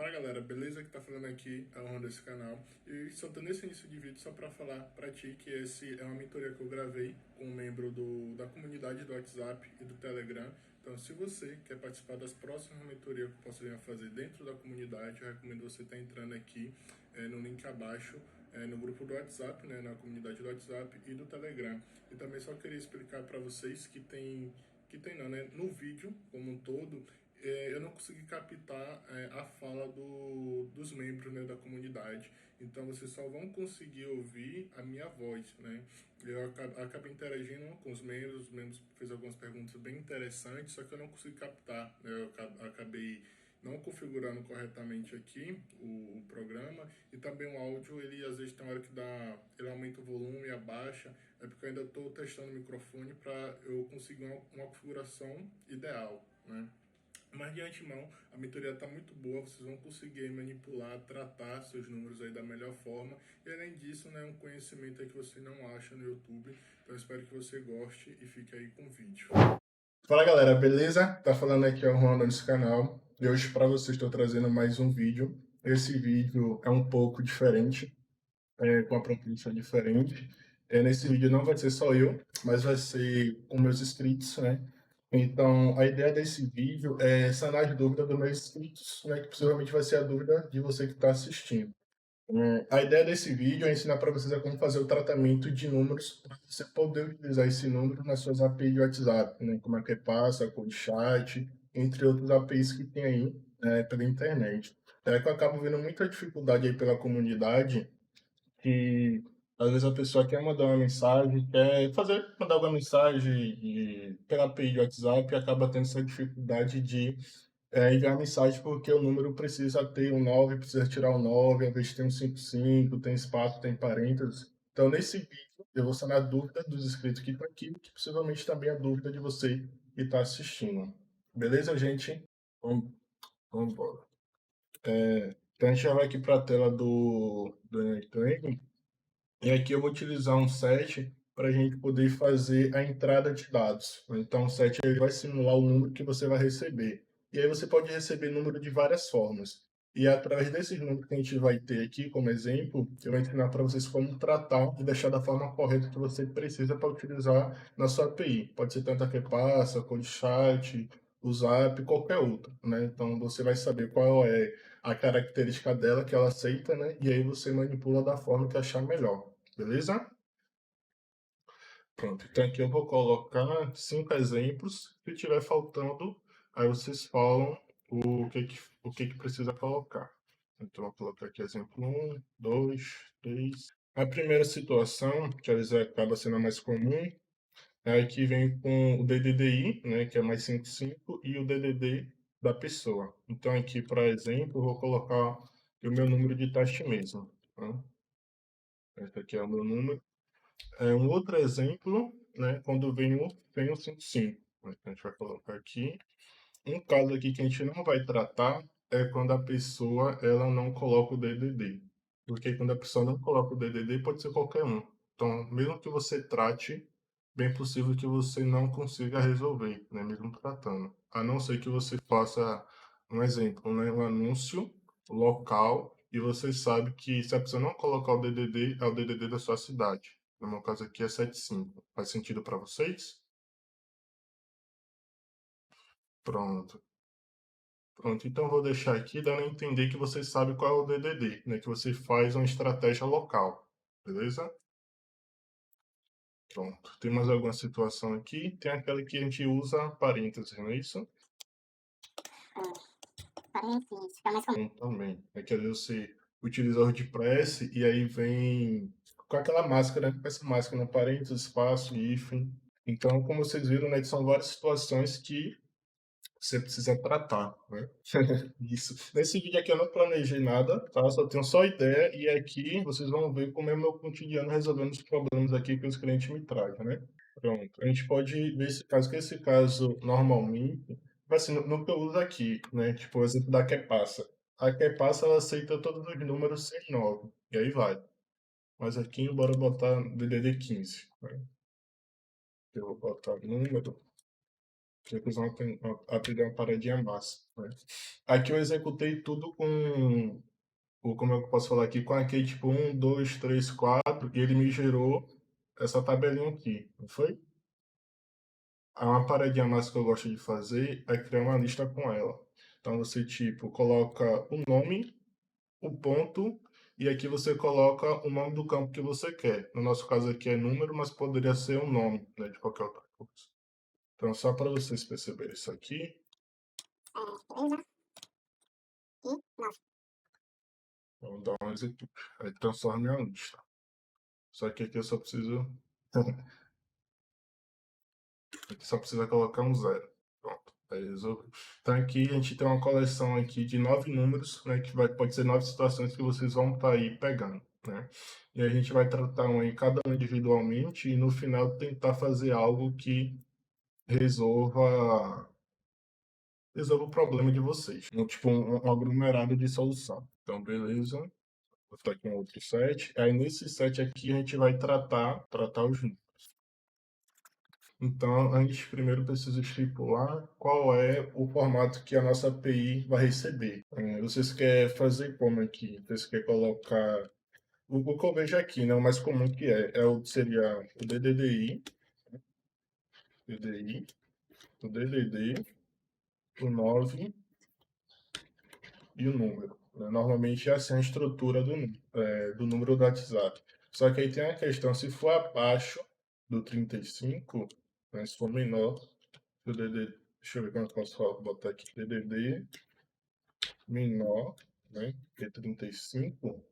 Fala galera, beleza? Que tá falando aqui é o Ron desse canal. E só tô nesse início de vídeo só pra falar pra ti que esse é uma mentoria que eu gravei com um membro da comunidade do WhatsApp e do Telegram. Então, se você quer participar das próximas mentorias que eu posso vir a fazer dentro da comunidade, eu recomendo você estar entrando aqui no link abaixo, no grupo do WhatsApp, né, na comunidade do WhatsApp e do Telegram. E também só queria explicar para vocês que tem não, né, no vídeo como um todo, eu não consegui captar a fala dos membros, né, da comunidade. Então vocês só vão conseguir ouvir a minha voz, né? Eu acabei interagindo com os membros fez algumas perguntas bem interessantes, só que eu não consegui captar, né? Eu acabei não configurando corretamente aqui o programa, e também o áudio, ele às vezes tem uma hora que ele aumenta o volume, abaixa, é porque eu ainda estou testando o microfone para eu conseguir uma configuração ideal, né? Mas de antemão, a mentoria está muito boa, vocês vão conseguir manipular, tratar seus números aí da melhor forma. E além disso, né, um conhecimento aí que você não acha no YouTube. Então espero que você goste e fique aí com o vídeo. Fala galera, beleza? Tá falando aqui é o Ron nesse canal. E hoje para vocês estou trazendo mais um vídeo. Esse vídeo é um pouco diferente, com uma proposta diferente. Nesse vídeo não vai ser só eu, mas vai ser com meus inscritos, né? Então, a ideia desse vídeo é sanar as dúvidas dos meus inscritos, né? Que possivelmente vai ser a dúvida de você que está assistindo. A ideia desse vídeo é ensinar para vocês a como fazer o tratamento de números, para você poder utilizar esse número nas suas APIs de WhatsApp, né? Como é que passa, Code Chat, entre outros APIs que tem aí, pela internet. É que eu acabo vendo muita dificuldade aí pela comunidade, que às vezes a pessoa quer mandar uma mensagem, mandar alguma mensagem pela API de WhatsApp, e acaba tendo essa dificuldade de enviar mensagem porque o número precisa ter um 9, precisa tirar um 9, às vezes tem um 55, tem espaço, tem parênteses. Então, nesse vídeo, eu vou sanar a dúvida dos inscritos que estão aqui, que possivelmente também é a dúvida de você que está assistindo. Beleza, gente? Vamos embora. Então, a gente já vai aqui para a tela do Enem. E aqui eu vou utilizar um set para a gente poder fazer a entrada de dados. Então, o set ele vai simular o número que você vai receber. E aí você pode receber número de várias formas. E através desses números que a gente vai ter aqui como exemplo, eu vou ensinar para vocês como tratar e deixar da forma correta que você precisa para utilizar na sua API. Pode ser tanto a que passa, CodeChat, o Zap, qualquer outro, né? Então você vai saber qual é a característica dela que ela aceita, né? E aí você manipula da forma que achar melhor. Beleza? Pronto. Então aqui eu vou colocar 5 exemplos. Se tiver faltando, aí vocês falam o que precisa colocar. Então eu vou colocar aqui exemplo 1, 2, 3. A primeira situação, que às vezes acaba sendo a mais comum, é que vem com o DDDI, né, que é mais 55, e o DDD da pessoa. Então aqui, por exemplo, eu vou colocar o meu número de taxa mesmo. Tá? Esse aqui é o meu número. Um outro exemplo, né, quando vem o 55. Né, a gente vai colocar aqui. Um caso aqui que a gente não vai tratar é quando a pessoa ela não coloca o DDD. Porque quando a pessoa não coloca o DDD, pode ser qualquer um. Então, mesmo que você trate, bem possível que você não consiga resolver, né, mesmo tratando. A não ser que você faça um exemplo, né, um anúncio local e você sabe que se a pessoa não colocar o DDD, é o DDD da sua cidade. No meu caso aqui é 75. Faz sentido para vocês? Pronto. Pronto, então eu vou deixar aqui dando a entender que você sabe qual é o DDD, né? Que você faz uma estratégia local, beleza? Pronto. Tem mais alguma situação aqui? Tem aquela que a gente usa parênteses, não é isso? Parênteses, fica mais comum. Também. É que às vezes você utiliza o WordPress e aí vem com aquela máscara, né? Com essa máscara no parênteses, espaço, hífen. Então, como vocês viram, né, são várias situações que você precisa tratar, né? Isso. Nesse vídeo aqui eu não planejei nada, tá? Só tenho só ideia e aqui vocês vão ver como é meu cotidiano resolvendo os problemas aqui que os clientes me trazem, né? Pronto. A gente pode ver esse caso, que esse caso normalmente, assim, no que eu uso aqui, né? Tipo, o exemplo da QPassa. A QPassa, ela aceita todos os números sem 9, e aí vai. Mas aqui, bora botar DDD 15, né? Eu vou botar número que vocês vão aprender uma paradinha massa, né? Aqui eu executei tudo com, como eu posso falar aqui, com aqui tipo 1, 2, 3, 4, e ele me gerou essa tabelinha aqui, não foi? Uma paradinha massa que eu gosto de fazer é criar uma lista com ela. Então você tipo coloca o nome, o ponto, e aqui você coloca o nome do campo que você quer. No nosso caso aqui é número, mas poderia ser o nome, né, de qualquer outra coisa. Então, só para vocês perceberem isso aqui. Vamos dar um execute. Aí transforma em uma lista. Só que aqui eu só preciso. Aqui só precisa colocar um zero. Pronto. Aí resolveu. Então aqui a gente tem uma coleção aqui de 9 números, né? Que pode ser 9 situações que vocês vão estar aí pegando, né? E a gente vai tratar um em cada um individualmente e no final tentar fazer algo que resolva o problema de vocês. Tipo, um aglomerado de solução. Então, beleza. Vou estar com outro set. Aí, nesse set aqui, a gente vai tratar os números. Então, a gente primeiro precisa estipular qual é o formato que a nossa API vai receber. Vocês querem fazer como aqui? Vocês querem colocar... O que eu vejo aqui, né, o mais comum que seria o DDDI, o DDD, o 9 e o número, né? Normalmente é assim a estrutura do número do WhatsApp. Só que aí tem a questão, se for abaixo do 35, né, se for menor, o DDD, deixa eu ver como eu posso botar aqui, DDD menor, né, que 35,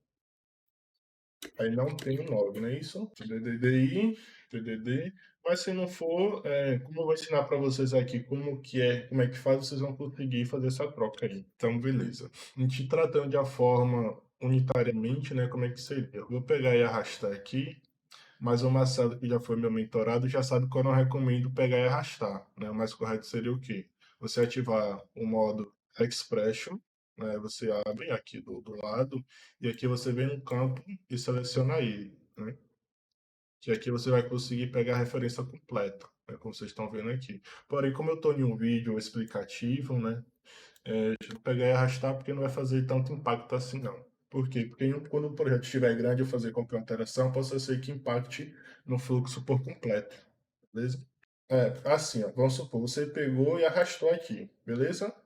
aí não tem o 9, não é isso? DDDI, DDD, mas se não for, como eu vou ensinar para vocês aqui como é que faz, vocês vão conseguir fazer essa troca aí. Então, beleza. A gente tratando de a forma unitariamente, né, como é que seria? Eu vou pegar e arrastar aqui, mas o Marcelo, que já foi meu mentorado, já sabe que eu não recomendo pegar e arrastar, né? O mais correto seria o quê? Você ativar o modo Expression, né? Você abre aqui do lado, e aqui você vem no campo e seleciona ele, né? Que aqui você vai conseguir pegar a referência completa, né? Como vocês estão vendo aqui. Porém, como eu estou em um vídeo explicativo, né? Deixa eu pegar e arrastar porque não vai fazer tanto impacto assim, não. Por quê? Porque quando o projeto estiver grande, eu fazer qualquer alteração, possa ser que impacte no fluxo por completo. Beleza? Assim, ó, vamos supor, você pegou e arrastou aqui, beleza?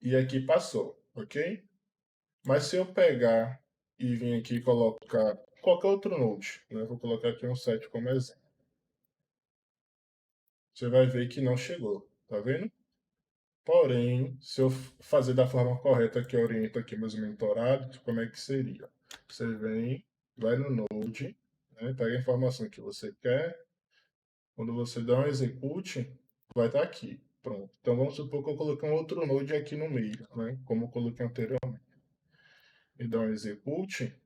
E aqui passou, ok? Mas se eu pegar e vir aqui e colocar qualquer outro node, né? Vou colocar aqui um set como exemplo. Você vai ver que não chegou, tá vendo? Porém, se eu fazer da forma correta que orienta aqui meus mentorados, como é que seria? Você vem, vai no Node, né, pega a informação que você quer. Quando você dá um execute, vai estar aqui. Pronto. Então vamos supor que eu coloquei um outro Node aqui no meio, né, como eu coloquei anteriormente. E dá um execute,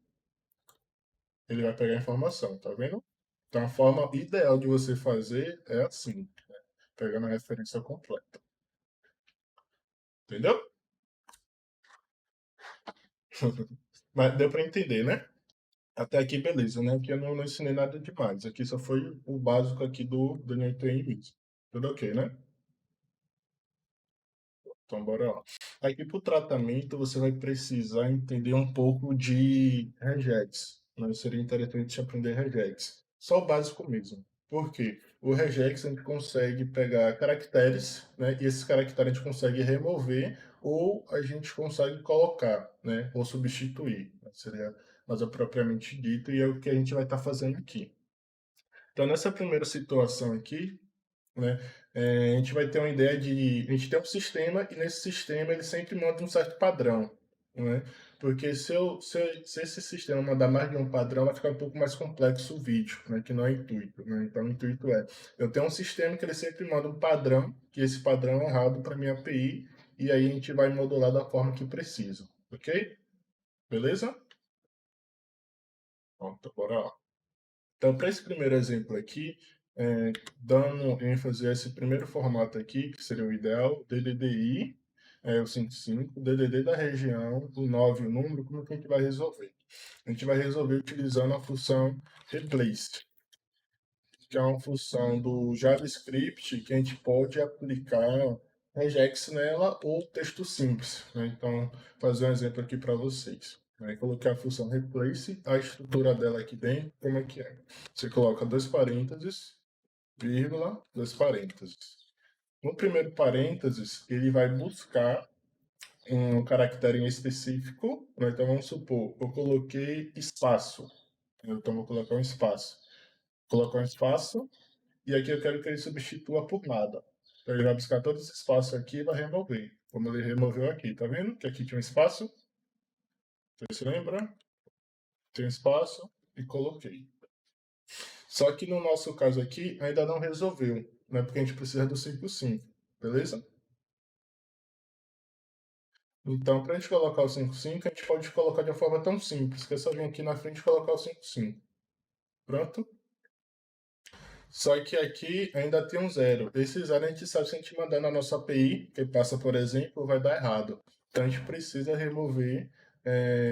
ele vai pegar a informação, tá vendo? Então a forma ideal de você fazer é assim, né, pegando a referência completa. Entendeu? Mas deu para entender, né? Até aqui, beleza, né? Aqui eu não ensinei nada demais. Aqui só foi o básico aqui do NTI mesmo. Tudo ok, né? Então, bora lá. Aqui para o tratamento, você vai precisar entender um pouco de regex, né? Seria interessante aprender regex. Só o básico mesmo. Por quê? O regex a gente consegue pegar caracteres, né? E esses caracteres a gente consegue remover ou a gente consegue colocar, né? Ou substituir, né? Seria mais propriamente dito, e é o que a gente vai estar fazendo aqui. Então, nessa primeira situação aqui, né, a gente vai ter uma ideia de... A gente tem um sistema e nesse sistema ele sempre manda um certo padrão, né? Porque se esse sistema mandar mais de um padrão, vai ficar um pouco mais complexo o vídeo, né? Que não é intuito, né? Então, o intuito é... Eu tenho um sistema que ele sempre manda um padrão, que esse padrão é honrado para minha API, e aí a gente vai modular da forma que precisa, ok? Beleza? Pronto, bora lá. Então, para esse primeiro exemplo aqui, dando ênfase a esse primeiro formato aqui, que seria o ideal, DDDI, o 55, DDD da região, o 9, o número, como que a gente vai resolver? A gente vai resolver utilizando a função replace. que é uma função do JavaScript que a gente pode aplicar regex nela ou texto simples, né? Então, vou fazer um exemplo aqui para vocês. Aí coloquei a função replace, a estrutura dela aqui dentro, como é que é? Você coloca dois parênteses, vírgula, dois parênteses. No primeiro parênteses, ele vai buscar um caractere em específico, né? Então vamos supor, eu coloquei espaço, então vou colocar um espaço. Colocar um espaço, e aqui eu quero que ele substitua por nada. Então ele vai buscar todo esse espaço aqui e vai remover, como ele removeu aqui, tá vendo? Que aqui tinha um espaço, você se lembra? Tem um espaço e coloquei. Só que no nosso caso aqui ainda não resolveu, né? Porque a gente precisa do 5,5, beleza? Então, para a gente colocar o 5,5, a gente pode colocar de uma forma tão simples, que é só vir aqui na frente e colocar o 5,5. Pronto? Só que aqui ainda tem um zero. Esse zero a gente sabe se a gente mandar na nossa API, que passa, por exemplo, vai dar errado. Então, a gente precisa remover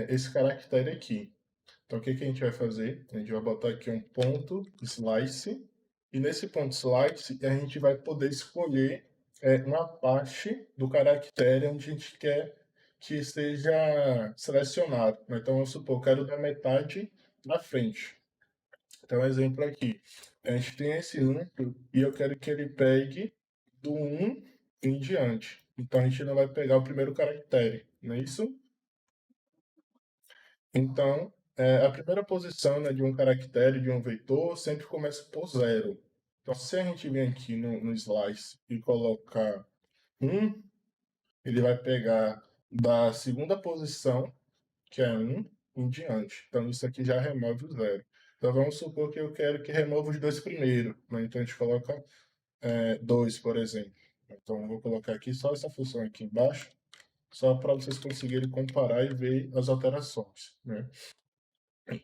esse caractere aqui. Então, o que a gente vai fazer? A gente vai botar aqui um ponto slice, e nesse ponto slice a gente vai poder escolher uma parte do caractere onde a gente quer que seja selecionado. Então, vamos supor, eu quero dar metade na frente. Então, exemplo aqui, a gente tem esse núcleo e eu quero que ele pegue do 1 em diante. Então, a gente não vai pegar o primeiro caractere, não é isso? Então, a primeira posição, né, de um caractere, de um vetor, sempre começa por zero. Então, se a gente vem aqui no slice e colocar 1, ele vai pegar da segunda posição, que é 1, em diante. Então, isso aqui já remove o zero. Então, vamos supor que eu quero que remova os dois primeiros, né? Então, a gente coloca 2, por exemplo. Então, eu vou colocar aqui só essa função aqui embaixo, só para vocês conseguirem comparar e ver as alterações, né?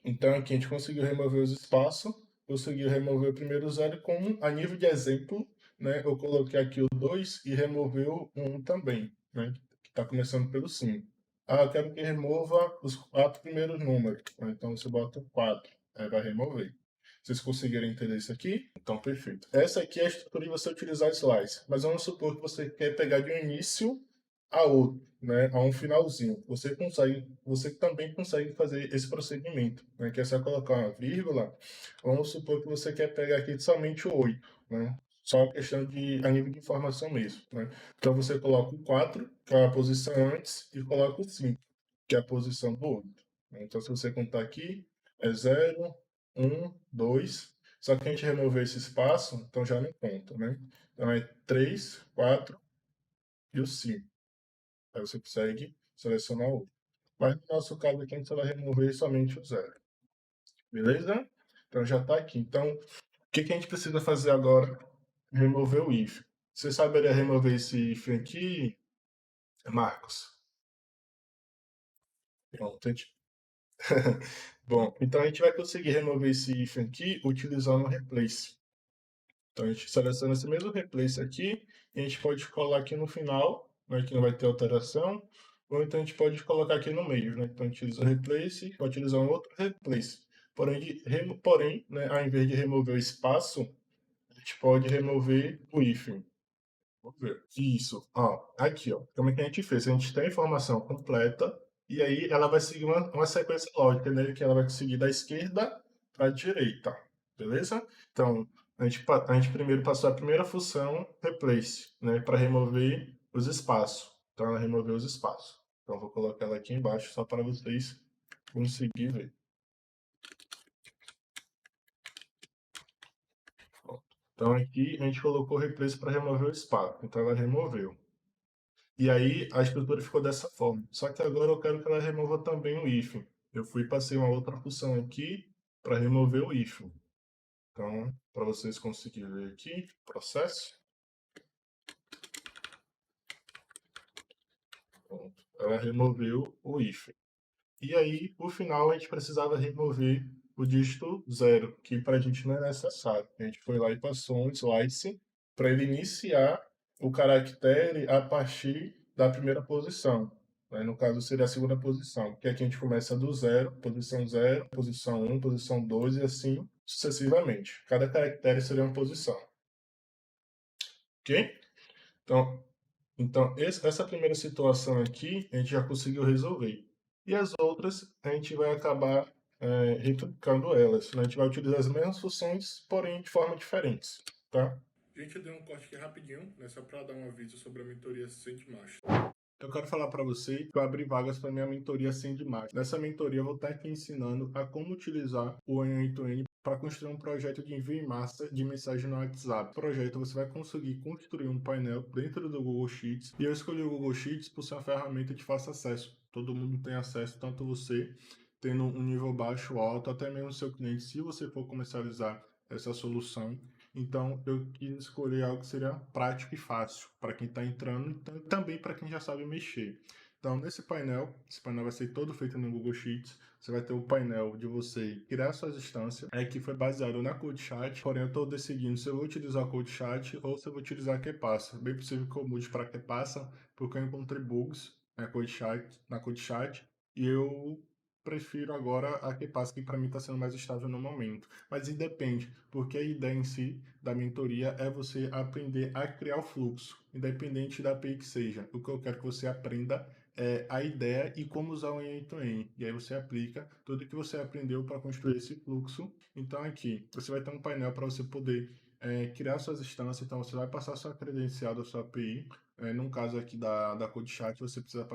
Então, aqui a gente conseguiu remover os espaços, conseguiu remover o primeiro zero, como a nível de exemplo, né, eu coloquei aqui o 2 e removeu um também, né, que está começando pelo 5. Ah, eu quero que remova os 4 primeiros números. Então, você bota 4, aí vai remover. Vocês conseguiram entender isso aqui? Então, perfeito. Essa aqui é a estrutura de você utilizar slice. Mas vamos supor que você quer pegar de um início a outro, né, a um finalzinho. Você também consegue fazer esse procedimento, né, que é só colocar uma vírgula. Vamos supor que você quer pegar aqui somente o 8, né, só a questão de a nível de informação mesmo, né. Então você coloca o 4, que é a posição antes, e coloca o 5, que é a posição do 8. Então se você contar aqui, é 0, 1, 2, só que a gente remover esse espaço, então já não conta, né. Então é 3, 4 e o 5. Aí você consegue selecionar outro. Mas no nosso caso aqui, a gente só vai remover somente o zero. Beleza? Então já está aqui. Então, o que a gente precisa fazer agora? Remover o if. Você saberia remover esse if aqui, Marcos? Pronto, Bom, então a gente vai conseguir remover esse if aqui utilizando o replace. Então a gente seleciona esse mesmo replace aqui e a gente pode colar aqui no final, né, que não vai ter alteração, ou então a gente pode colocar aqui no meio, né? Então a gente utiliza o replace, vai utilizar um outro replace. Porém, né, ao invés de remover o espaço, a gente pode remover o hífen. Vamos ver. Isso. Ó, aqui, ó. Como é que a gente fez? A gente tem a informação completa e aí ela vai seguir uma sequência lógica, né? Que ela vai seguir da esquerda para a direita. Beleza? Então, a gente primeiro passou a primeira função replace, né? Para remover os espaços. Então, ela removeu os espaços. Então, eu vou colocar ela aqui embaixo só para vocês conseguirem ver. Pronto. Então, aqui a gente colocou replace para remover o espaço. Então, ela removeu. E aí a estrutura ficou dessa forma. Só que agora eu quero que ela remova também o if. Eu fui e passei uma outra função aqui para remover o if. Então, para vocês conseguirem ver aqui, processo. Pronto. Ela removeu o if. E aí, no final, a gente precisava remover o dígito 0, que para a gente não é necessário. A gente foi lá e passou um slice para ele iniciar o caractere a partir da primeira posição. Né? No caso, seria a segunda posição, porque aqui a gente começa do zero, posição um, posição 2 e assim sucessivamente. Cada caractere seria uma posição. Ok? Então essa primeira situação aqui a gente já conseguiu resolver. E as outras a gente vai acabar replicando elas. Né? A gente vai utilizar as mesmas funções, porém de forma diferentes. Tá? A gente deu um corte aqui rapidinho, né, só para dar um aviso sobre a mentoria Sandmaster. Eu quero falar para você que eu abri vagas para minha mentoria Sandmaster. Nessa mentoria eu vou estar aqui ensinando a como utilizar o N8N para construir um projeto de envio em massa de mensagem no WhatsApp. No projeto você vai conseguir construir um painel dentro do Google Sheets. E eu escolhi o Google Sheets por ser uma ferramenta de fácil acesso. Todo mundo tem acesso, tanto você tendo um nível baixo ou alto, até mesmo seu cliente, se você for comercializar essa solução. Então, eu quis escolher algo que seria prático e fácil para quem está entrando e também para quem já sabe mexer. Então, esse painel vai ser todo feito no Google Sheets. Você vai ter o painel de você criar suas instâncias, que foi baseado na CodeChat, porém eu estou decidindo se eu vou utilizar o CodeChat ou se eu vou utilizar a QPassa. Bem possível que eu mude para a QPassa, porque eu encontrei bugs na CodeChat e eu prefiro agora a QPassa, que para mim está sendo mais estável no momento. Mas independe, porque a ideia em si da mentoria é você aprender a criar o fluxo, independente da API que seja. O que eu quero que você aprenda é a ideia e como usar o end-to-end. E aí você aplica tudo que você aprendeu para construir esse fluxo. Então aqui, você vai ter um painel para você poder criar suas instâncias. Então você vai passar sua credencial da sua API. No caso aqui da CodeChat, você precisa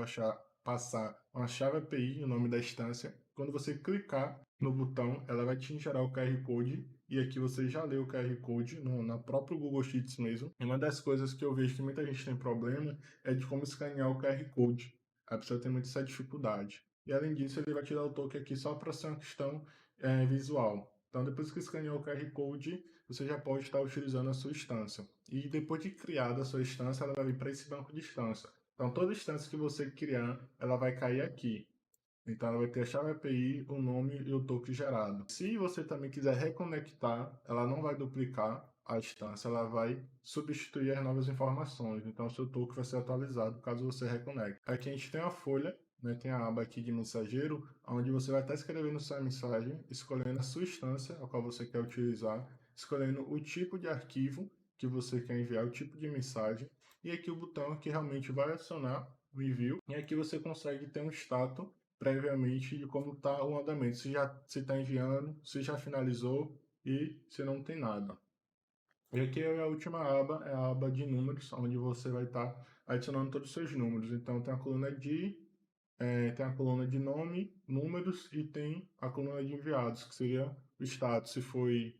passar uma chave API, o nome da instância. Quando você clicar no botão, ela vai te gerar o QR Code e aqui você já lê o QR Code na própria Google Sheets mesmo. E uma das coisas que eu vejo que muita gente tem problema é de como escanear o QR Code. A pessoa tem muita essa dificuldade. E além disso, ele vai te dar o token aqui só para ser uma questão visual. Então, depois que escaneou o QR Code, você já pode estar utilizando a sua instância. E depois de criada a sua instância, ela vai vir para esse banco de instância. Então, toda instância que você criar, ela vai cair aqui. Então ela vai ter a chave API, o nome e o token gerado. Se você também quiser reconectar, ela não vai duplicar a instância, ela vai substituir as novas informações. Então o seu token vai ser atualizado caso você reconecte. Aqui a gente tem a folha, né, tem a aba aqui de mensageiro, onde você vai estar escrevendo sua mensagem, escolhendo a sua instância, a qual você quer utilizar, escolhendo o tipo de arquivo que você quer enviar, o tipo de mensagem, e aqui o botão que realmente vai acionar o envio. E aqui você consegue ter um status previamente de como está o andamento, se está enviando, se já finalizou e se não tem nada. E aqui é a última aba, é a aba de números, onde você vai estar adicionando todos os seus números. Então tem a coluna tem a coluna de nome, números e tem a coluna de enviados, que seria o status, se foi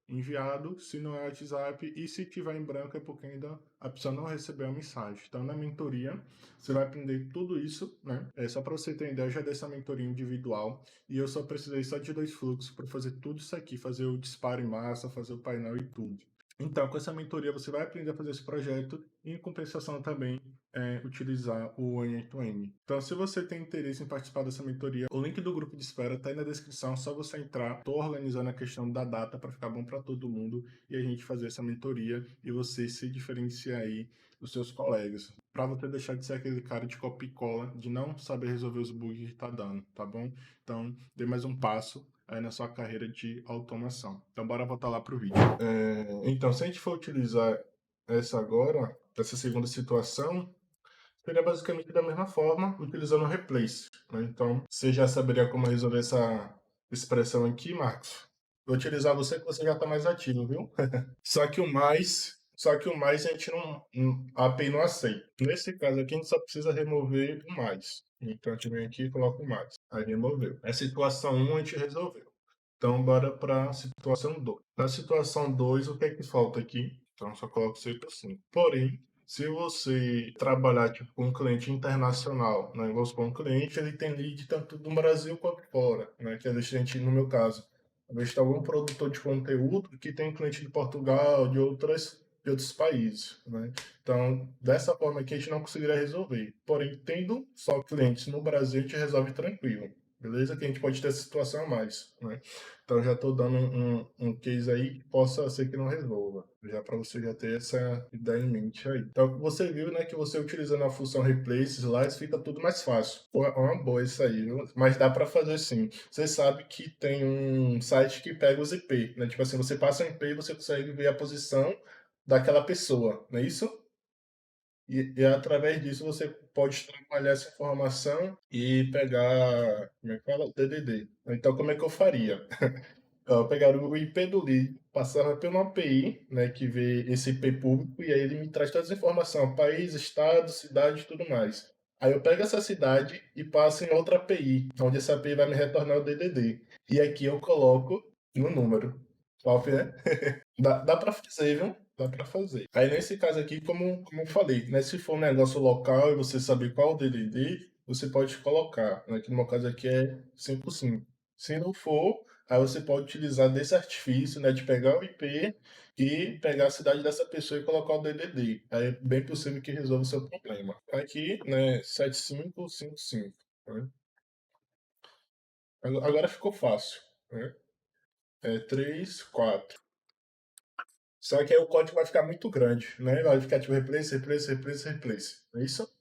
enviado, se não é WhatsApp e se tiver em branco é porque ainda a pessoa não recebeu a mensagem. Então na mentoria você vai aprender tudo isso, né? Só para você ter uma ideia, eu já dei essa mentoria individual e eu só precisei só de 2 fluxos para fazer tudo isso aqui, fazer o disparo em massa, fazer o painel e tudo. Então, com essa mentoria, você vai aprender a fazer esse projeto e, em compensação, também utilizar o N8N. Então, se você tem interesse em participar dessa mentoria, o link do grupo de espera está aí na descrição, só você entrar. Estou organizando a questão da data para ficar bom para todo mundo e a gente fazer essa mentoria e você se diferenciar aí dos seus colegas. Para você deixar de ser aquele cara de copia e cola, de não saber resolver os bugs que está dando, tá bom? Então, dê mais um passo aí na sua carreira de automação. Então, bora voltar lá para o vídeo. Então, se a gente for utilizar essa segunda situação, seria basicamente da mesma forma, utilizando o replace. Né? Então, você já saberia como resolver essa expressão aqui, Marcos? Vou utilizar você que você já está mais ativo, viu? Só que o mais a gente a API não aceita. Nesse caso aqui, a gente só precisa remover o mais. Então, a gente vem aqui e coloca o mais. Aí removeu. A situação 1 a gente resolveu. Então, bora para a situação 2. Na situação 2, o que é que falta aqui? Então, só coloco 100%. Porém, se você trabalhar tipo, com um cliente internacional, né? Vamos supor, um cliente ele tem lead tanto no Brasil quanto fora, né? Que a gente, no meu caso, talvez tenha algum produtor de conteúdo que tem cliente de Portugal, de outros países, né? Então, dessa forma aqui a gente não conseguiria resolver. Porém, tendo só clientes no Brasil, a gente resolve tranquilo. beleza? Que a gente pode ter essa situação a mais, né? Então já estou dando um case aí que possa ser que não resolva, já para você já ter essa ideia em mente aí. Então você viu, né, que você utilizando a função replace slides fica tudo mais fácil. Pô, é uma boa isso aí, viu? Mas dá para fazer sim. Você sabe que tem um site que pega os IP, né? Tipo assim, você passa um IP e você consegue ver a posição daquela pessoa, não é isso? E através disso você pode trabalhar essa informação e pegar, como é que fala? O DDD. Então, como é que eu faria? Eu pegaria o IP do lead, passava por uma API, né, que vê esse IP público, e aí ele me traz todas as informações, país, estado, cidade e tudo mais. Aí eu pego essa cidade e passo em outra API, onde essa API vai me retornar o DDD. E aqui eu coloco no número. Top, né? Dá para fazer, viu? Dá para fazer. Aí nesse caso aqui, como eu falei, né? Se for um negócio local e você saber qual o DDD, você pode colocar, né? Que no meu caso aqui é 55. Se não for, aí você pode utilizar desse artifício, né? De pegar o IP e pegar a cidade dessa pessoa e colocar o DDD. Aí é bem possível que resolva o seu problema. Aqui, né? 7555. Né? Agora ficou fácil. Né? É 3, 4. Só que aí o código vai ficar muito grande, né? Vai ficar tipo replace, replace, replace, replace. É isso?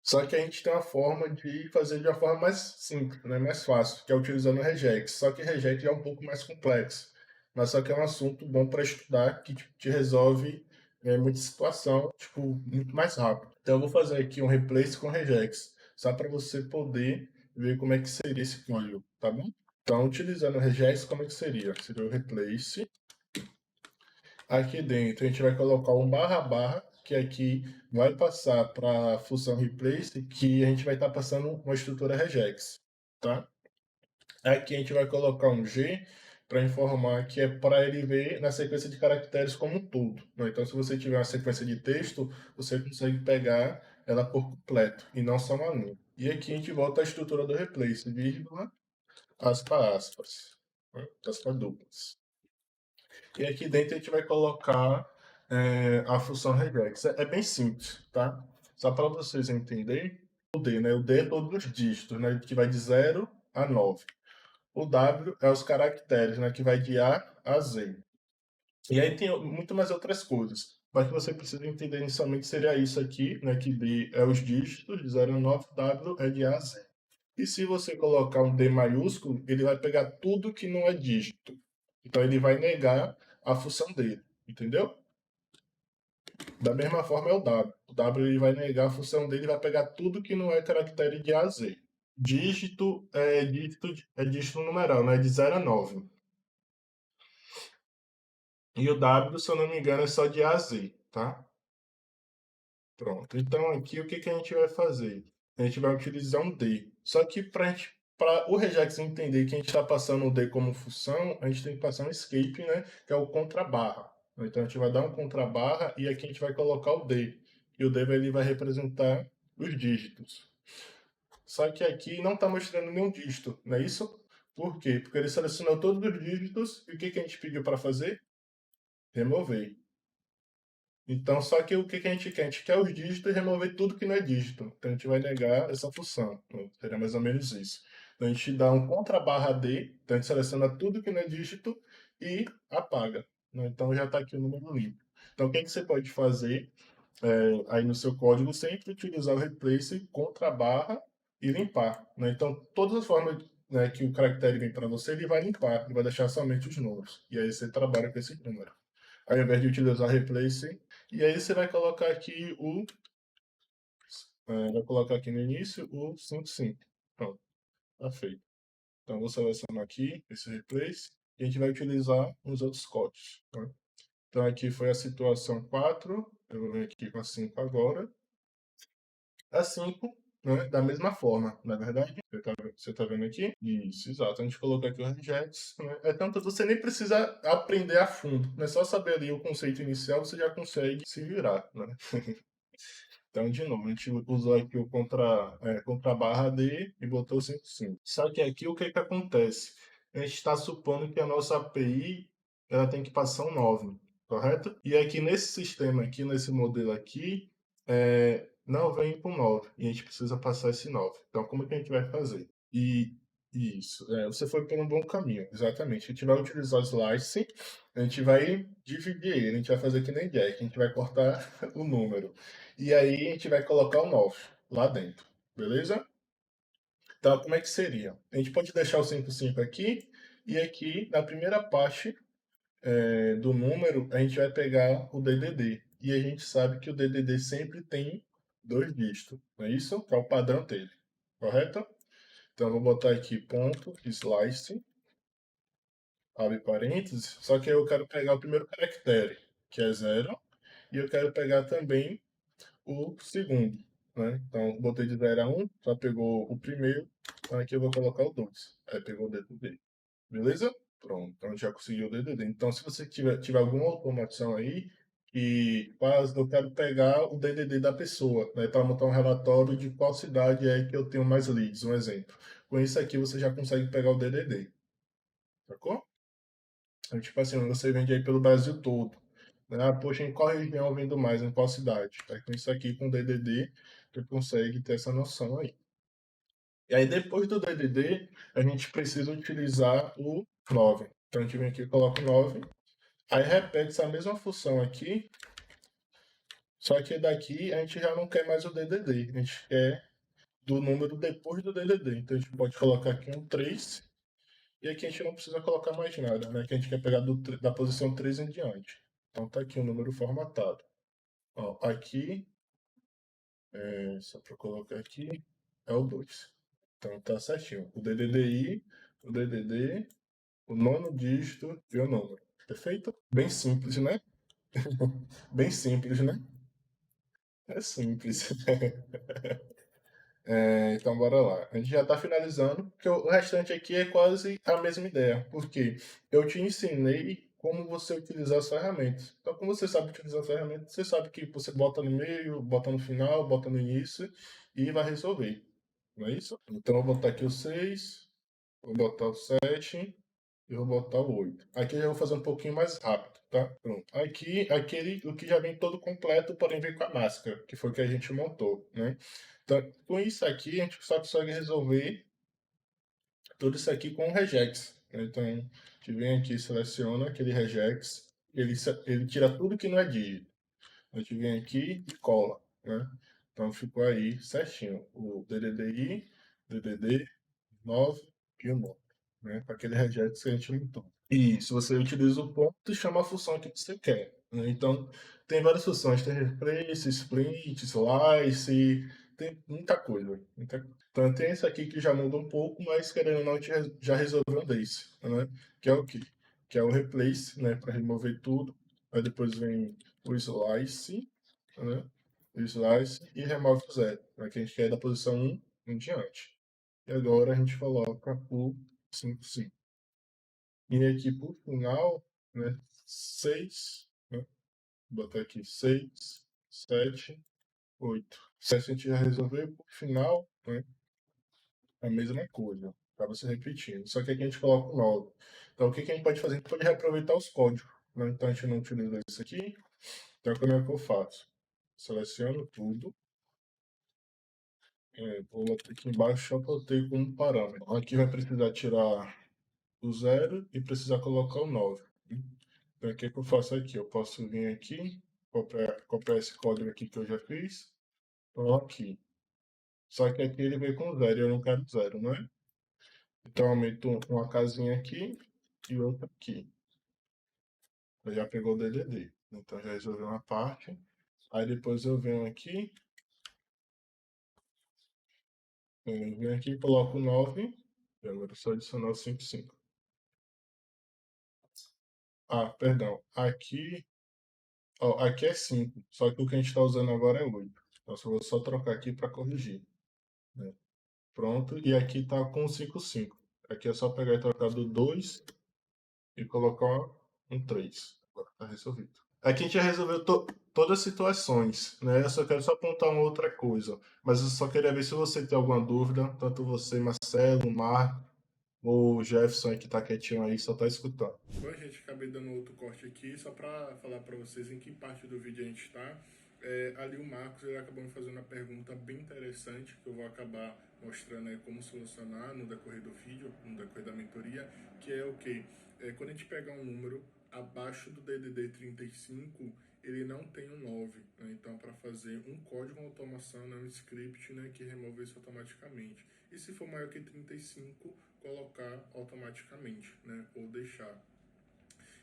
Só que a gente tem uma forma de fazer de uma forma mais simples, né? Mais fácil, que é utilizando o regex. Só que regex é um pouco mais complexo. Mas só que é um assunto bom para estudar que tipo, te resolve muita situação, tipo, muito mais rápido. Então eu vou fazer aqui um replace com regex, só para você poder ver como é que seria esse código, tá bom? Então, utilizando o regex, como é que seria? Seria o replace. Aqui dentro a gente vai colocar um barra barra, que aqui vai passar para a função replace, que a gente vai estar passando uma estrutura regex, tá? Aqui a gente vai colocar um G para informar que é para ele ver na sequência de caracteres como um todo, né? Então, se você tiver uma sequência de texto, você consegue pegar ela por completo e não só uma linha. E aqui a gente volta à estrutura do replace, vírgula, aspas, né? Aspas duplas. E aqui dentro a gente vai colocar a função regex. É bem simples, tá? Só para vocês entenderem, o D, né? O D é todos os dígitos, né? Que vai de 0 a 9. O W é os caracteres, né? Que vai de A a Z. E aí tem muito mais outras coisas. Mas que você precisa entender inicialmente seria isso aqui, né? Que D é os dígitos, de 0 a 9, W é de A a Z. E se você colocar um D maiúsculo, ele vai pegar tudo que não é dígito. Então ele vai negar a função dele, entendeu? Da mesma forma é o W. O W ele vai negar a função dele e vai pegar tudo que não é caractere de A a Z. Dígito numeral, né? De 0 a 9. E o W, se eu não me engano, é só de A a Z, tá? Pronto. Então aqui o que, que a gente vai fazer? A gente vai utilizar um D. Só que para o regex entender que a gente está passando o D como função, a gente tem que passar um escape, né? Que é o contrabarra. Então a gente vai dar um contrabarra e aqui a gente vai colocar o D. E o D ele vai representar os dígitos. Só que aqui não está mostrando nenhum dígito, não é isso? Por quê? Porque ele selecionou todos os dígitos e o que, que a gente pediu para fazer? Remover. Então, só que o que que a gente quer? A gente quer os dígitos e remover tudo que não é dígito. Então, a gente vai negar essa função. Então, seria mais ou menos isso. Então, a gente dá um contra barra D, então a gente seleciona tudo que não é dígito e apaga. Né? Então, já está aqui o número limpo. Então, o que, que você pode fazer aí no seu código? Sempre utilizar o replace contra barra e limpar. Né? Então, todas as formas né, que o caractere vem para você, ele vai limpar, ele vai deixar somente os números. E aí você trabalha com esse número ao invés de utilizar replace. E aí você vai colocar aqui vai colocar aqui no início o 55. Pronto, tá feito. Então vou selecionar aqui esse replace e a gente vai utilizar os outros códigos. Tá? Então aqui foi a situação 4, eu vou vir aqui com a 5 agora. A 5, né, da mesma forma, na verdade. Você tá vendo aqui? Isso, exato. A gente colocou aqui o regex. Né? É tanto você nem precisa aprender a fundo. É só saber ali o conceito inicial, você já consegue se virar. Né? Então, de novo, a gente usou aqui o contra barra D e botou 55. Só que aqui o que que acontece? A gente está supondo que a nossa API ela tem que passar um 9, correto? E aqui nesse sistema aqui, nesse modelo aqui, não vem com 9. E a gente precisa passar esse 9. Então, como é que a gente vai fazer? E isso, você foi por um bom caminho, exatamente. A gente vai utilizar o slice, a gente vai dividir ele, a gente vai fazer que nem Jack, a gente vai cortar o número. E aí a gente vai colocar o 9 lá dentro, beleza? Então, como é que seria? A gente pode deixar o 55 aqui, e aqui na primeira parte do número, a gente vai pegar o DDD. E a gente sabe que o DDD sempre tem 2 dígitos, não é isso? Que é o padrão dele, correto? Então, eu vou botar aqui ponto, slice, abre parênteses, só que eu quero pegar o primeiro caractere, que é 0, e eu quero pegar também o segundo, né? Então, botei de 0 a 1, só pegou o primeiro, então aqui eu vou colocar o 2. Aí pegou o DDD, beleza? Pronto, então já conseguiu o DDD. Então, se você tiver alguma automação aí, que faz, eu quero pegar o DDD da pessoa, né, para montar um relatório de qual cidade é que eu tenho mais leads, um exemplo. Com isso aqui, você já consegue pegar o DDD, sacou? Então, tipo assim, você vende aí pelo Brasil todo. Né? Ah, poxa, em qual região eu vendo mais, em qual cidade? Aí com isso aqui, com o DDD, você consegue ter essa noção aí. E aí, depois do DDD, a gente precisa utilizar o 9. Então, a gente vem aqui e coloca o 9. Aí, repete essa mesma função aqui, só que daqui a gente já não quer mais o DDD. A gente quer do número depois do DDD. Então, a gente pode colocar aqui um 3. E aqui a gente não precisa colocar mais nada, né? Que a gente quer pegar da posição 3 em diante. Então, tá aqui o número formatado. Ó, aqui, só para colocar aqui, é o 2. Então, tá certinho. O DDDI, o DDD, o nono dígito e o número. Perfeito? Bem simples, né? Bem simples, né? É simples. Então, bora lá. A gente já está finalizando, porque o restante aqui é quase a mesma ideia. Porque eu te ensinei como você utilizar as ferramentas. Então, como você sabe utilizar as ferramentas, você sabe que você bota no meio, bota no final, bota no início e vai resolver. Não é isso? Então, eu vou botar aqui o 6, vou botar o 7 e vou botar o 8. Aqui eu já vou fazer um pouquinho mais rápido, tá? Pronto. Aqui, o que já vem todo completo, porém vem com a máscara, que foi o que a gente montou, né? Então, com isso aqui, a gente só consegue resolver tudo isso aqui com o regex, né? Então, a gente vem aqui, seleciona aquele regex, ele tira tudo que não é dígito. A gente vem aqui e cola, né? Então, ficou aí certinho. O DDDI, DDD, 9 e o 9, né? Para aquele regex que a gente montou. E se você utiliza o ponto e chama a função que você quer, né? Então, tem várias funções. Tem replace, split, slice, tem muita coisa. Então, tem esse aqui que já muda um pouco, mas querendo ou não, a gente já resolveu um desse, né? Que é o quê? Que é o replace, né? Para remover tudo. Aí depois vem o slice, né? O slice e remove o zero, né? Que a gente quer da posição 1 em diante. E agora a gente coloca o 5,5. E aqui por final, né? 6, né? Vou botar aqui 6, 7, 8. 7 a gente já resolveu, por final, né? A mesma coisa. Acaba se repetindo. Só que aqui a gente coloca o 9. Então o que a gente pode fazer? A gente pode reaproveitar os códigos, né? Então a gente não utiliza isso aqui. Então como é que eu faço? Seleciono tudo. Vou botar aqui embaixo, só botei como parâmetro. Aqui vai precisar tirar o 0 e precisar colocar o 9. Então, o que eu faço aqui? Eu posso vir aqui, copiar esse código aqui que eu já fiz, coloco aqui. Só que aqui ele veio com 0 e eu não quero 0, não é? Então, eu aumento uma casinha aqui e outra aqui. Eu já pegou o DDD. Então, já resolvi uma parte. Aí, depois eu venho aqui, e coloco 9. E agora é só adicionar o 5,5. Ah, perdão. Aqui é 5, só que o que a gente está usando agora é 8. Então, eu vou só trocar aqui para corrigir, né? Pronto, e aqui está com 5,5. Aqui é só pegar e trocar do 2 e colocar um 3. Agora está resolvido. Aqui a gente já resolveu todas as situações, né? Eu só quero apontar uma outra coisa. Mas eu só queria ver se você tem alguma dúvida, tanto você, Marcelo, Marco, ou Jefferson aí que tá quietinho aí, só tá escutando. Bom, gente, acabei dando outro corte aqui, só para falar para vocês em que parte do vídeo a gente está. Ali o Marcos ele acabou me fazendo uma pergunta bem interessante, que eu vou acabar mostrando aí como solucionar no decorrer do vídeo, no decorrer da mentoria, que é o que? Quando a gente pegar um número abaixo do DDD 35, ele não tem um 9, né? Então, para fazer um código de automação, né, um script, né, que remove isso automaticamente. E se for maior que 35, colocar automaticamente, né, ou deixar.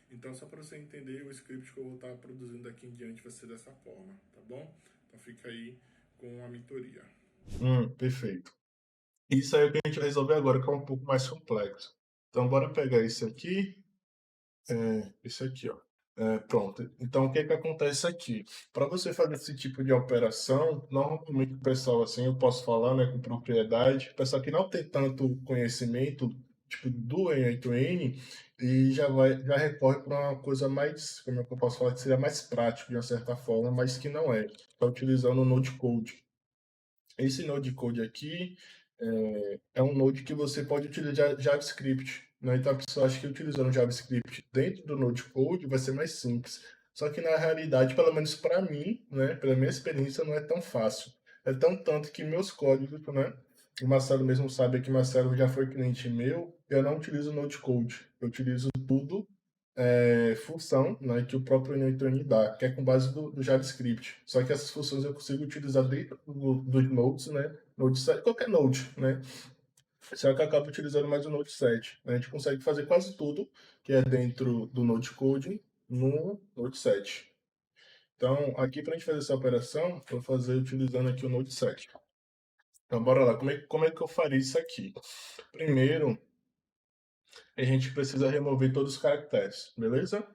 Então, só para você entender, o script que eu vou estar produzindo daqui em diante vai ser dessa forma, tá bom? Então, fica aí com a mentoria. Perfeito. Isso aí é o que a gente vai resolver agora, que é um pouco mais complexo. Então, bora pegar esse aqui, esse aqui, ó. Pronto. Então, o que que acontece aqui? Para você fazer esse tipo de operação, normalmente o pessoal, assim, eu posso falar, né, com propriedade, o pessoal que não tem tanto conhecimento, tipo, do N8N, e já recorre para uma coisa mais, como é que eu posso falar, que seria mais prático, de uma certa forma, mas que não é. Está utilizando o Node Code. Esse Node Code aqui é um Node que você pode utilizar JavaScript, né? Então a pessoa acha que utilizando JavaScript dentro do Node Code vai ser mais simples. Só que na realidade, pelo menos para mim, né, pela minha experiência, não é tão fácil. É tão tanto que meus códigos, né? O Marcelo mesmo sabe que o Marcelo já foi cliente meu, eu não utilizo Node Code. Eu utilizo tudo função, né, que o próprio Newton dá, que é com base do JavaScript. Só que essas funções eu consigo utilizar dentro dos nodes, né? Node 7, qualquer node, né? Só que eu acabo utilizando mais o Node 7. Né? A gente consegue fazer quase tudo que é dentro do Node Code no Node 7. Então, aqui para a gente fazer essa operação, vou fazer utilizando aqui o Node 7. Então, bora lá. Como é que eu faria isso aqui? Primeiro, a gente precisa remover todos os caracteres, beleza?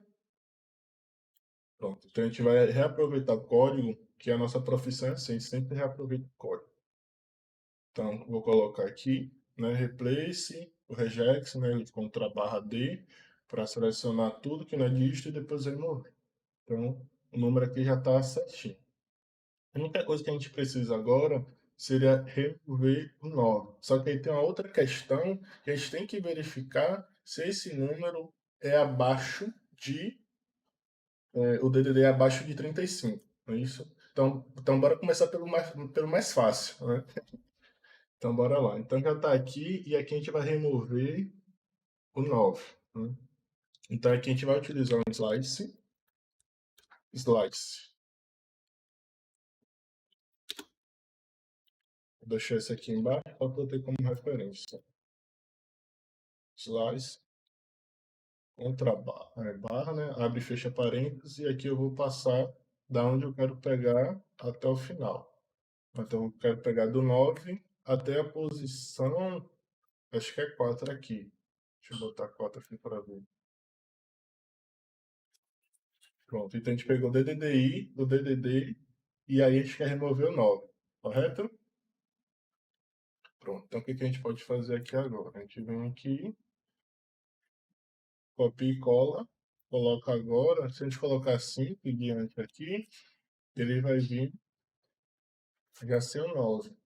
Pronto. Então a gente vai reaproveitar o código, que a nossa profissão é assim, sempre reaproveita o código. Então, vou colocar aqui, né, replace, o regex, né, contra a barra D, para selecionar tudo que não é dígito e depois remover. Então, o número aqui já está certinho. A única coisa que a gente precisa agora seria remover o 9. Só que aí tem uma outra questão que a gente tem que verificar se esse número é abaixo de o DDD é abaixo de 35, não é isso? Então bora começar pelo mais fácil, né? Então bora lá. Então já está aqui e aqui a gente vai remover o 9. Né? Então aqui a gente vai utilizar um slice. Vou deixar esse aqui embaixo para eu ter como referência. Slice contra barra, né? Abre e fecha parênteses e aqui eu vou passar da onde eu quero pegar até o final. Então eu quero pegar do 9 até a posição. Acho que é 4 aqui. Deixa eu botar 4 aqui para ver. Pronto, então a gente pegou o DDDI, o DDD, e aí a gente quer remover o 9, correto? Pronto, então o que a gente pode fazer aqui agora? A gente vem aqui, copia e cola, coloca agora, se a gente colocar 5 e diante aqui, ele vai vir já ser o 9.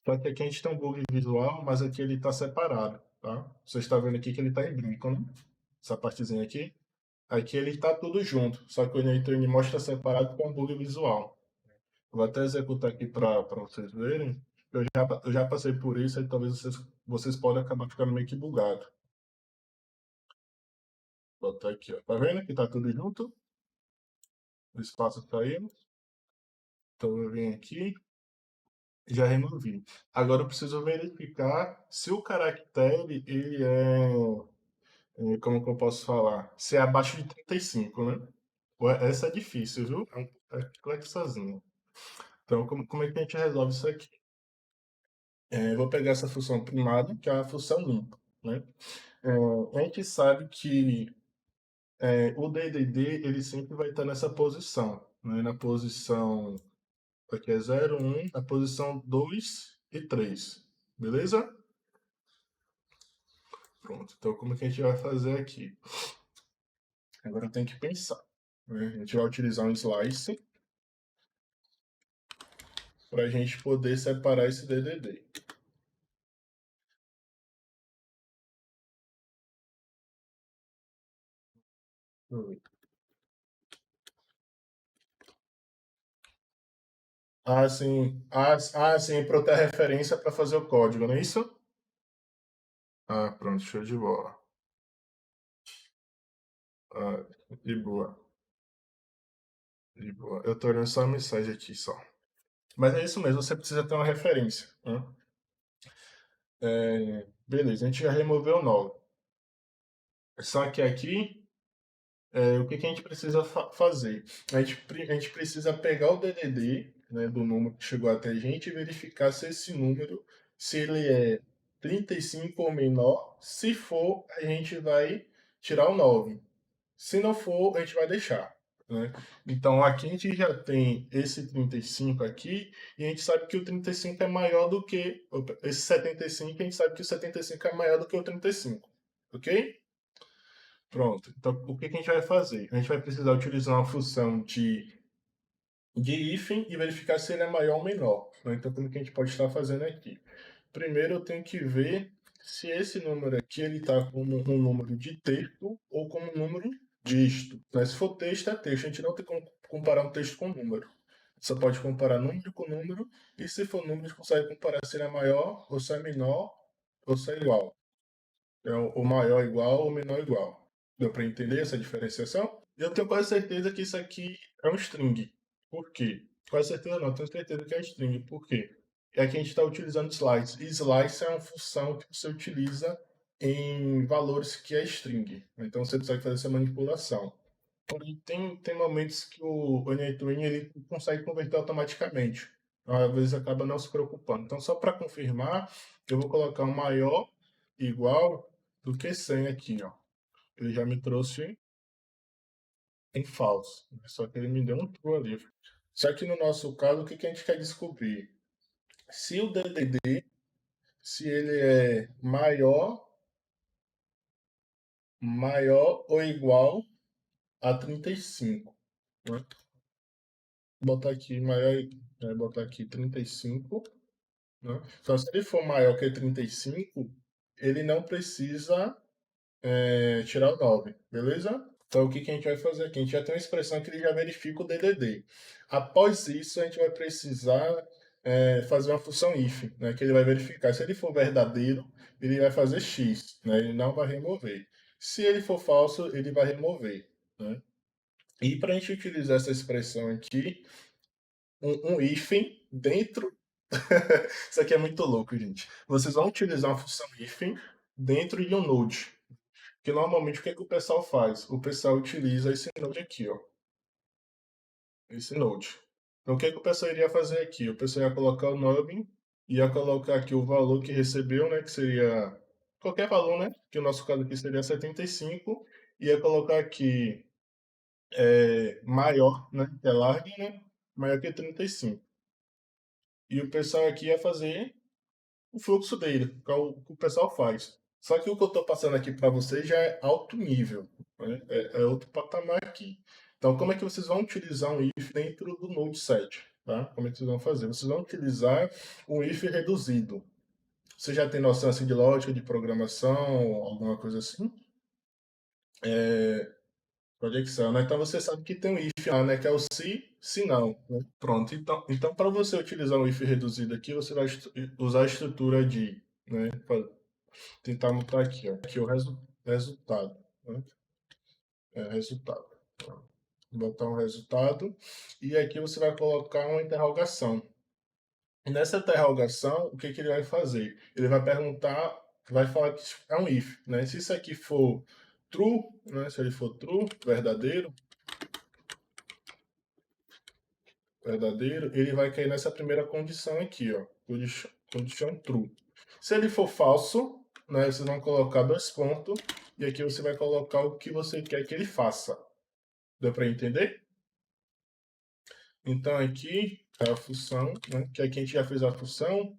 Só que aqui a gente tem um bug visual, mas aqui ele está separado, tá? Você está vendo aqui que ele está em branco, né? Essa partezinha aqui. Aqui ele está tudo junto, só que o N8N mostra separado com um bug visual. Vou até executar aqui para vocês verem. Eu já passei por isso e talvez vocês podem acabar ficando meio que bugado. Vou botar aqui, ó. Tá vendo que tá tudo junto? O espaço saiu. Então eu venho aqui e já removi. Agora eu preciso verificar se o caractere ele como que eu posso falar? Se é abaixo de 35, né? Essa é difícil, viu? É sozinho. Então, como é que a gente resolve isso aqui? Eu vou pegar essa função primária, que é a função limpa, né? A gente sabe que o DDD ele sempre vai estar nessa posição, né? Na posição aqui é 0, 1, na posição 2 e 3, beleza? Pronto, então como é que a gente vai fazer aqui? Agora eu tenho que pensar. Né? A gente vai utilizar um slice para a gente poder separar esse DDD. sim, para eu ter a referência para fazer o código, não é isso? Ah, pronto, show de bola. Ah, de boa. De boa. Eu tô olhando só a mensagem aqui, só. Mas é isso mesmo, você precisa ter uma referência, né? Beleza, a gente já removeu o null. Só que aqui, o que que a gente precisa fazer? A gente precisa pegar o DDD, né, do número que chegou até a gente e verificar se esse número, se ele é 35 ou menor. Se for, a gente vai tirar o 9. Se não for, a gente vai deixar, né? Então aqui a gente já tem esse 35 aqui, e a gente sabe que o 35 é maior do que esse 75, a gente sabe que o 75 é maior do que o 35, ok? Pronto. Então o que que a gente vai fazer? A gente vai precisar utilizar uma função de hífen e verificar se ele é maior ou menor, né? Então como que a gente pode estar fazendo aqui? Primeiro eu tenho que ver se esse número aqui ele está como um número de texto ou como um número dígito, né? Se for texto, é texto. A gente não tem como comparar um texto com um número. Você pode comparar número com número, e se for número, a gente consegue comparar se ele é maior, ou se é menor, ou se é igual. Então, o maior igual ou menor igual. Deu para entender essa diferenciação? Eu tenho quase certeza que isso aqui é um string. Por quê? Quase certeza não, tenho certeza que é string. Por quê? É que a gente está utilizando slice. E slice é uma função que você utiliza em valores que é string. Então você consegue fazer essa manipulação. Porém, tem momentos que o NetWin ele consegue converter automaticamente. Então, às vezes acaba não se preocupando. Então, só para confirmar, eu vou colocar um maior igual do que 100 aqui, ó. Ele já me trouxe em falso, né? Só que ele me deu um true ali. Só que no nosso caso, o que que a gente quer descobrir? Se o DDD, se ele é maior ou igual a 35, né? Vou botar aqui maior, botar aqui 35, né? Então, se ele for maior que 35, ele não precisa tirar o 9, beleza? Então, o que que a gente vai fazer aqui? A gente já tem uma expressão que ele já verifica o DDD. Após isso, a gente vai precisar fazer uma função if, né, que ele vai verificar. Se ele for verdadeiro, ele vai fazer x, né, ele não vai remover. Se ele for falso, ele vai remover, né? E para a gente utilizar essa expressão aqui, um hífen dentro. Isso aqui é muito louco, gente. Vocês vão utilizar uma função hífen dentro de um node. Que normalmente o que, é que o pessoal faz? O pessoal utiliza esse node aqui, ó. Esse node. Então o que, é que o pessoal iria fazer aqui? O pessoal ia colocar o nome, ia colocar aqui o valor que recebeu, né? Que seria qualquer valor, né? Que o nosso caso aqui seria 75. Ia colocar aqui maior, né? Que é large, né? Maior que 35. E o pessoal aqui ia fazer o fluxo dele, que é o que o pessoal faz. Só que o que eu estou passando aqui para vocês já é alto nível, né? É outro patamar aqui. Então, como é que vocês vão utilizar um if dentro do Node 7? Tá? Como é que vocês vão fazer? Vocês vão utilizar um if reduzido. Você já tem noção assim, de lógica, de programação, alguma coisa assim? Pode que seja, né? Então você sabe que tem um if lá, né? Que é o se não. Né? Pronto. Então para você utilizar um if reduzido aqui, você vai usar a estrutura de, né? Tentar anotar aqui, ó. Aqui o resultado. Né? Resultado. Então, botar um resultado. E aqui você vai colocar uma interrogação. E nessa interrogação, o que, que ele vai fazer? Ele vai perguntar, vai falar que é um if, né? Se isso aqui for true, né? Se ele for true, verdadeiro, ele vai cair nessa primeira condição aqui, ó. Condition true. Se ele for falso, né, vocês vão colocar 2 pontos, e aqui você vai colocar o que você quer que ele faça. Deu para entender? Então aqui é a função, né, que aqui a gente já fez a função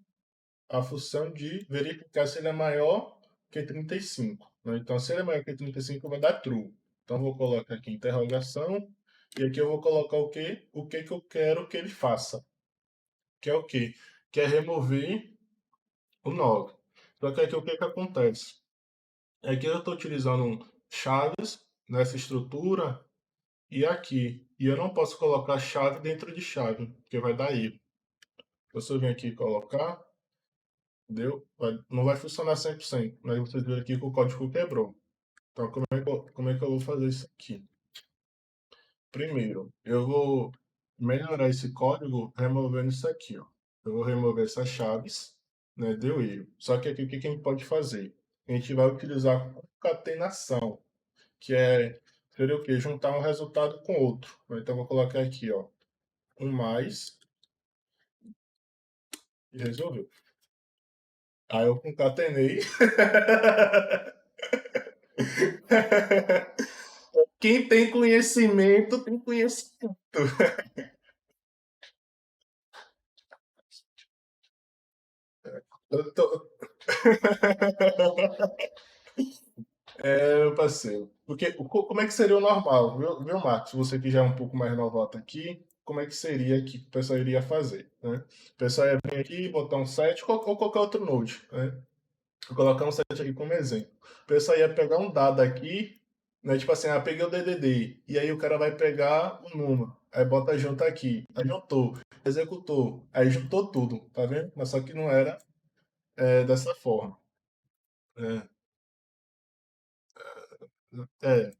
de verificar se ele é maior que 35. Né? Então se ele é maior que 35, vai dar true. Então eu vou colocar aqui interrogação, e aqui eu vou colocar o quê? O que que eu quero que ele faça. Que é o quê? Que é remover o 9. Só que aqui o que que acontece? Aqui eu estou utilizando chaves nessa estrutura e aqui. E eu não posso colocar chave dentro de chave, porque vai dar erro. Se eu vir aqui e colocar, deu, não vai funcionar 100%, mas vocês viram aqui que o código quebrou. Então, como é que eu vou fazer isso aqui? Primeiro, eu vou melhorar esse código removendo isso aqui, ó. Eu vou remover essas chaves, né? Deu erro. Só que aqui o que a gente pode fazer? A gente vai utilizar concatenação, que seria o quê? Juntar um resultado com outro. Então, eu vou colocar aqui, ó, um mais e resolveu. Aí eu concatenei. Quem tem conhecimento, tem conhecimento. Eu tô... meu parceiro. Porque como é que seria o normal, viu, Marcos? Você que já é um pouco mais novato aqui, como é que seria que o pessoal iria fazer, né? O pessoal ia vir aqui, botar um set ou qualquer outro node, né? Vou colocar um set aqui como exemplo. O pessoal ia pegar um dado aqui, né? Tipo assim, peguei o DDD. E aí o cara vai pegar o número. Aí bota junto aqui. Aí juntou, executou. Aí juntou tudo, tá vendo? Mas só que não era dessa forma. É,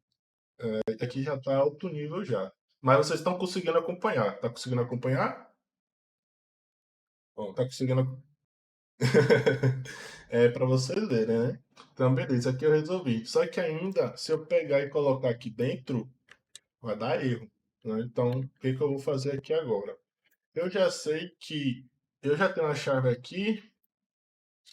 aqui já tá alto nível já. Mas vocês estão conseguindo acompanhar. Tá conseguindo acompanhar? Bom, tá conseguindo. É para vocês lerem, né? Então, beleza, aqui eu resolvi. Só que ainda, se eu pegar e colocar aqui dentro, vai dar erro, né? Então, o que que eu vou fazer aqui agora? Eu já sei que eu já tenho a chave aqui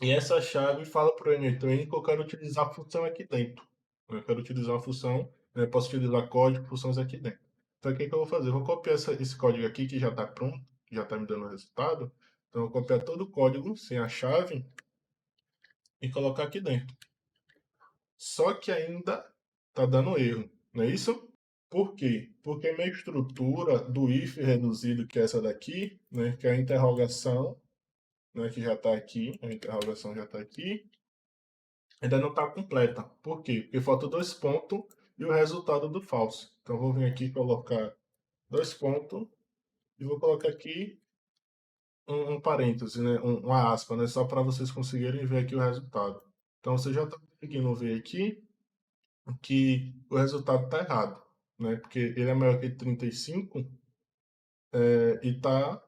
e essa chave fala para o N8N que eu quero utilizar a função aqui dentro. Eu quero utilizar uma função, né? Posso utilizar código, funções aqui dentro. Então, o que que eu vou fazer? Eu vou copiar esse código aqui que já está pronto, que já está me dando o resultado. Então, eu vou copiar todo o código sem a chave e colocar aqui dentro. Só que ainda está dando erro, não é isso? Por quê? Porque minha estrutura do if reduzido, que é essa daqui, né, que é a interrogação, né, que já está aqui, a interrogação já está aqui, ainda não está completa. Por quê? Porque falta 2 pontos e o resultado do falso. Então, eu vou vir aqui e colocar 2 pontos e vou colocar aqui um parêntese, né, uma aspa, né, só para vocês conseguirem ver aqui o resultado. Então, você já está conseguindo ver aqui que o resultado está errado, né? Porque ele é maior que 35 e está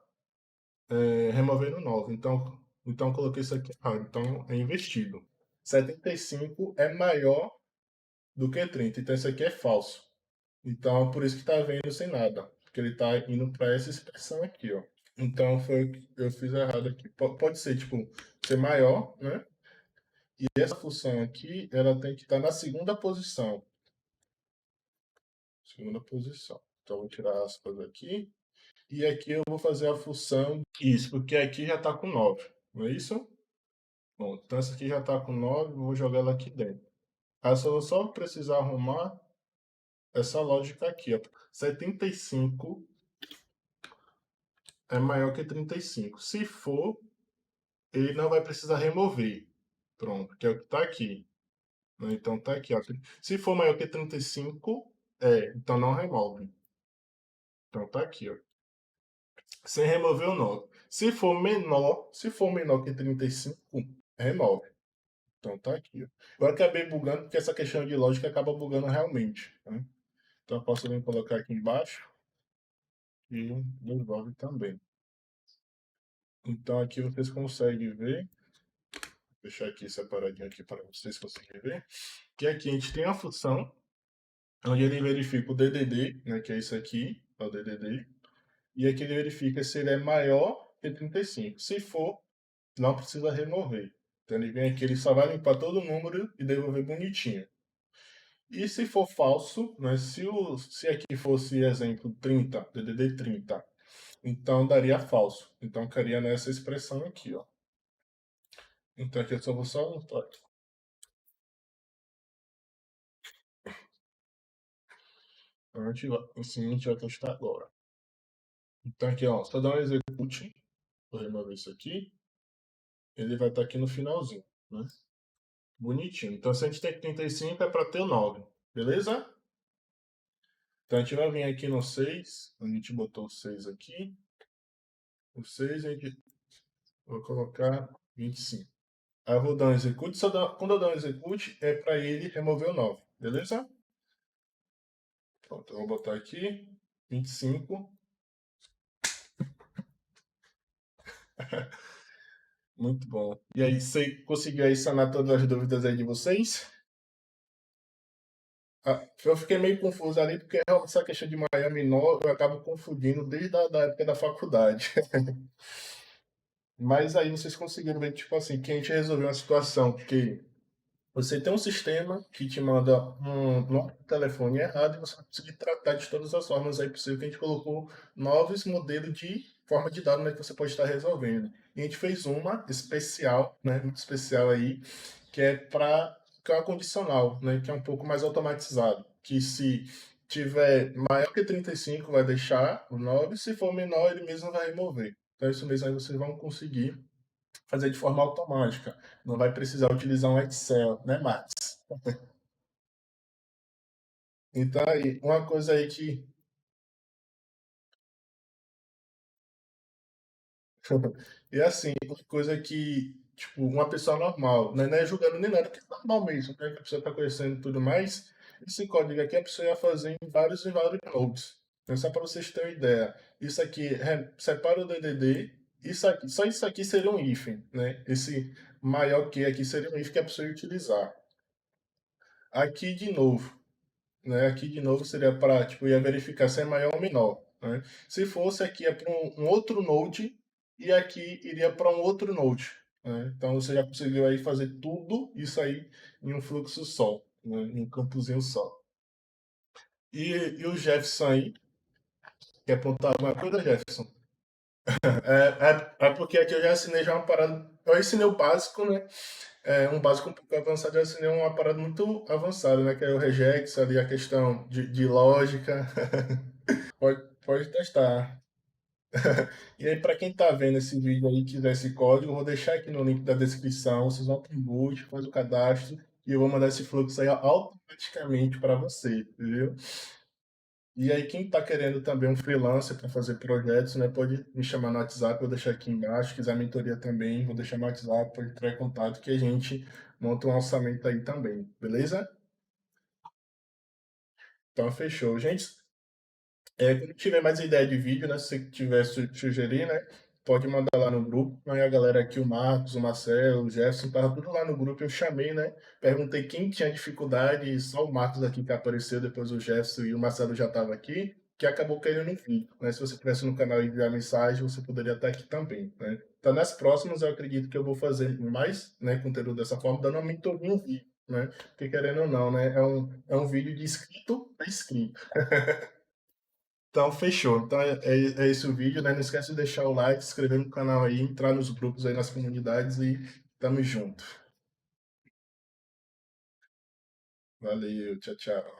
removendo 9. Então coloquei isso aqui errado. Então é invertido. 75 é maior do que 30. Então isso aqui é falso. Então por isso que está vendo sem nada. Porque ele está indo para essa expressão aqui, ó. Então foi o que eu fiz errado aqui. Pode ser, tipo, ser maior, né? E essa função aqui, ela tem que estar na segunda posição. Segunda posição. Então, vou tirar aspas aqui. E aqui eu vou fazer a função. Isso, porque aqui já está com 9. Não é isso? Bom, então essa aqui já está com 9. Vou jogar ela aqui dentro. Aí eu vou só precisar arrumar essa lógica aqui. Ó. 75 é maior que 35. Se for, ele não vai precisar remover. Pronto, que é o que está aqui. Então está aqui. Ó. Se for maior que 35, então não remove. Então está aqui, ó. Sem remover o 9. Se for menor que 35, remove. Então tá aqui. Ó. Eu acabei bugando porque essa questão de lógica acaba bugando realmente. Né? Então eu posso vir colocar aqui embaixo e devolve também. Então aqui vocês conseguem ver. Vou deixar aqui separadinho aqui para vocês conseguirem ver. Que aqui a gente tem a função onde ele verifica o DDD, né, que é isso aqui, é o DDD. E aqui ele verifica se ele é maior que 35. Se for, não precisa remover. Então ele vem aqui, ele só vai limpar todo o número e devolver bonitinho. E se for falso, né, se aqui fosse exemplo 30, DDD 30, então daria falso. Então ficaria nessa expressão aqui, ó. Então aqui eu só vou anotar. Então a gente vai testar agora. Então aqui, ó, só dá um execute. Vou remover isso aqui. Ele vai estar aqui no finalzinho, né? Bonitinho. Então se a gente tem 35 é para ter o 9, beleza? Então a gente vai vir aqui no 6, a gente botou o 6 aqui. O 6 a gente Vou colocar 25. Aí eu vou dar um execute. Quando eu dar um execute, é para ele remover o 9, beleza? Pronto, eu vou botar aqui 25. Muito bom. E aí, você conseguiu aí sanar todas as dúvidas aí de vocês? Eu fiquei meio confuso ali, porque realmente essa questão de maior menor eu acabo confundindo desde a da época da faculdade. Mas aí vocês conseguiram ver, tipo assim, que a gente resolveu uma situação que você tem um sistema que te manda um número de telefone errado e você vai conseguir tratar de todas as formas aí possível que a gente colocou novos modelos de forma de dado, né, que você pode estar resolvendo. E a gente fez uma especial, né, muito especial aí, que é para que é uma condicional, né, que é um pouco mais automatizado, que se tiver maior que 35 vai deixar o 9, se for menor ele mesmo vai remover. Então isso mesmo aí vocês vão conseguir fazer de forma automática. Não vai precisar utilizar um Excel, né, Max? Então, aí, uma coisa aí que. E assim, uma coisa que, tipo, uma pessoa normal, né, não é julgando nem nada, porque é normal mesmo, né, que a pessoa está conhecendo e tudo mais. Esse código aqui a pessoa ia fazer em vários e vários nodes. Então, só para vocês terem uma ideia. Isso aqui separa o DDD. Isso aqui, só isso aqui seria um hífen, né? Esse maior que aqui seria um hífen que a pessoa ia utilizar. Aqui de novo. Né? Aqui de novo seria para, tipo, ia verificar se é maior ou menor, né? Se fosse aqui é para um outro node e aqui iria para um outro node, né? Então você já conseguiu aí fazer tudo isso aí em um fluxo só, né? Em um campozinho só. E o Jefferson aí, quer apontar alguma coisa, Jefferson? É porque aqui eu já assinei já uma parada. Eu ensinei o básico, né? Um básico um pouco avançado, eu assinei uma parada muito avançada, né? Que é o regex ali, a questão de lógica. Pode testar. E aí, para quem tá vendo esse vídeo aí e quiser esse código, eu vou deixar aqui no link da descrição. Vocês vão para o boot, faz o cadastro e eu vou mandar esse fluxo aí automaticamente para você, entendeu? E aí, quem tá querendo também um freelancer para fazer projetos, né, pode me chamar no WhatsApp, vou deixar aqui embaixo. Se quiser mentoria também, vou deixar no WhatsApp, pode entrar em contato que a gente monta um orçamento aí também, beleza? Então, fechou. Gente, quando tiver mais ideia de vídeo, né? Se você tiver sugerir, né? Pode mandar lá no grupo. Aí a galera aqui, o Marcos, o Marcelo, o Jefferson, tava tudo lá no grupo. Eu chamei, né? Perguntei quem tinha dificuldade, e só o Marcos aqui que apareceu, depois o Jefferson e o Marcelo já estavam aqui, que acabou caindo no vídeo, né? Se você tivesse no canal e enviar mensagem, você poderia estar aqui também, né? Então, nas próximas, eu acredito que eu vou fazer mais, né, conteúdo dessa forma, dando uma mentoria em vídeo, né? Porque querendo ou não, né? É um vídeo de escrito a escrito. Então, fechou. Então, é esse o vídeo, né? Não esquece de deixar o like, se inscrever no canal aí, entrar nos grupos aí, nas comunidades e tamo junto. Valeu, tchau, tchau.